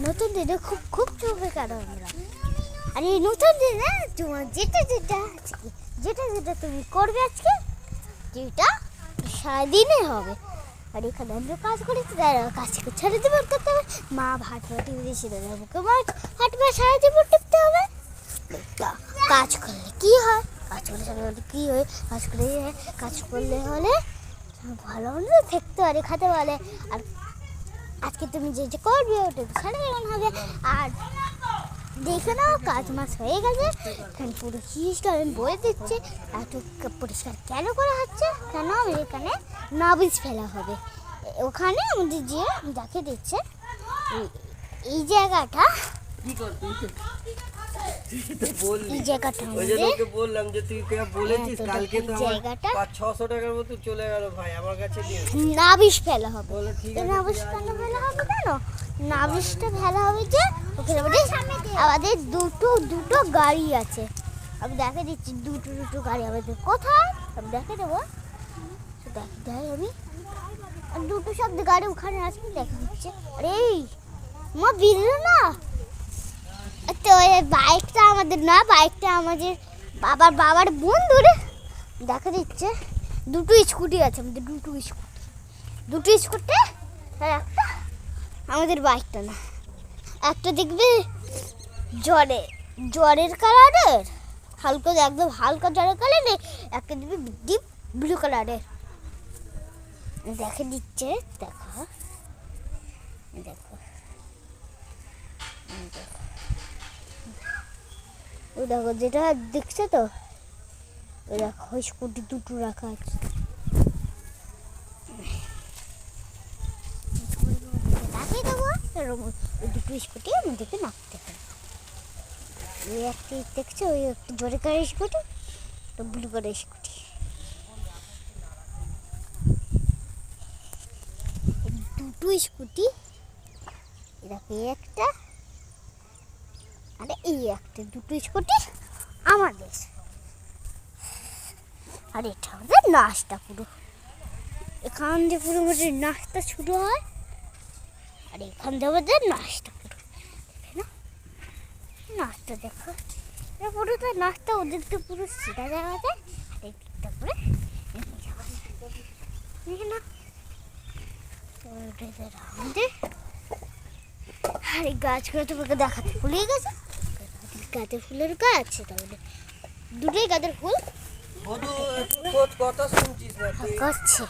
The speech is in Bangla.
নতুন দিনে খুব খুব চোখে কাটো আমরা। আর এই নতুন দিনে তোমার যেটা যেটা আজকে যেটা যেটা তুমি করবে আজকে যেটা সারাদিনে হবে। আর এখানে আমরা কাজ করেছি তারা কাজকে ছেড়ে দেবো করতে হবে। মা ভাত ভাটি বেশি দেবে বুকে মাছ হাট বা সারা জীবন টিপতে হবে। কাজ করলে কি হয়, কাজ করলে সারা কি হয়, কাজ করলে হলে ভালো মন্দ থাকতে পারে খেতে পারে। আর আজকে তুমি যে যে করবে ওটা সারা জীবন হবে। আর দেখে নাও কাজ মাছ হয়ে গেছে। এখানে পুরো পরিষ্কার বয়ে দিচ্ছে। একটু পরিষ্কার কেন করা হচ্ছে, কেন এখানে নাবিজ ফেলা হবে। ওখানে আমাদের যে দেখে দিচ্ছে এই জায়গাটা, এই জায়গাটা বললাম যে তুই বলেছিস কালকে তো জায়গাটা 500-600 টাকার মতো চলে গেল ভাই আমার কাছে নাবিজ ফেলা হবে। নাবিজ কেন ফেলা হবে, কেন নাবিজটা ফেলা হবে যে ওখানে আমাদের দুটো গাড়ি আছে। আমি দেখে দিচ্ছি দুটো গাড়ি আমাদের কোথায় আমি দেখে দেবো। দেখে দেয় আমি দুটো শব্দ গাড়ি ওখানে আসবে দেখে দিচ্ছে। আরে মা বিরলো না তো বাইকটা আমাদের না, বাইকটা আমাদের বাবার বন্ধুর। দেখা দিচ্ছে দুটো স্কুটি আছে আমাদের, দুটো স্কুটি আর একটা আমাদের বাইকটা না। একটা দেখবে জ্বরের কালারের হালকা, একদম হালকা জ্বরের কালারের, একটা দেখবে ডিপ ব্লু কালারের। দেখে দিচ্ছে দেখো দেখো ও দেখো যেটা দেখছে তো ওই দেখো স্কুটি দুটো রাখা আছে। রাখিয়ে দেবো ওই দুটো স্কুটি আমাদেরকে নামতে হবে। ওই একটি দেখছে ওই একটু জোরে করে স্কুটি, তো ব্লু করে স্কুটি। দুটো স্কুটি দেখো একটা আরে এই একটা, দুটো স্কুটি আমাদের। আর এটা আমাদের নাচটা পুরো এখান দিয়ে পুরো আমাদের নাচটা শুরু হয়। আর এখান দিয়ে আমাদের নাচটা পুরো না নাচটা দেখো পুরোটা নাচটা ওদের তো পুরো সিধা জায়গাতে আর একটু করে দেখে না আমাদের। আর এই গাছগুলো তোমাকে দেখাতে ভুলে গেছে, গাঁদের ফুলের গাছ তাহলে দুটোই গাঁদের ফুল কথা শুনছিস না করছে।